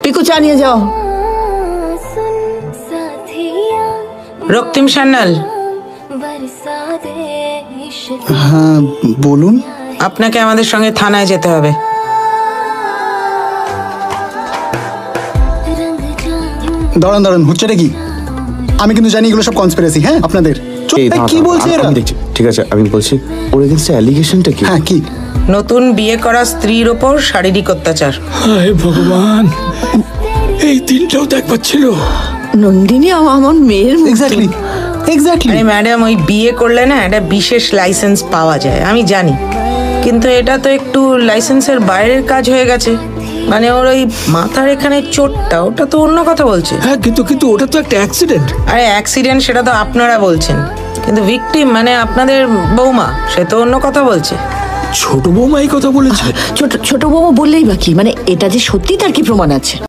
পিকু চা নিয়ে যাও। রক্তিম সান্যাল, হ্যাঁ বলুন। আপনাকে আমাদের সঙ্গে থানায় যেতে হবে। দাঁড়ান দাঁড়ান, হচ্ছেটা কি? আমি কিন্তু জানি এগুলো সব কনস্পিরেসি। হ্যাঁ আপনাদের কি বলছে এরা? ঠিক আছে আমি বলছি, ওর এগেইনস্টে অ্যালিগেশনটা কি? হ্যাঁ কি? নতুন বিয়ে করা স্ত্রীর ওপর শারীরিক অত্যাচার। হায় ভগবান, এই দিনটাও দেখবার ছিল। নন্দিনী আমার মেয়ের এক্স্যাক্টলি এক্স্যাক্টলি। আরে ম্যাডাম, ওই বিয়ে করলে না একটা বিশেষ লাইসেন্স পাওয়া যায়, আমি জানি, কিন্তু এটা তো একটু লাইসেন্সের বাইরের কাজ হয়ে গেছে। মানে ওর ওই মাথার এখানে চোটটা, ওটা তো অন্য কথা বলছে। হ্যাঁ কিন্তু কিন্তু ওটা তো একটা অ্যাক্সিডেন্ট। আরে অ্যাক্সিডেন্ট সেটা তো আপনারা বলছেন, কিন্তু ভিকটিম মানে আপনাদের বৌমা, সে তো অন্য কথা বলছে। ছোট বৌমা এই কথা বলেছে? ছোট বৌমা বললেই বাকি, মানে এটা যে সত্যি তার কি প্রমাণ আছে?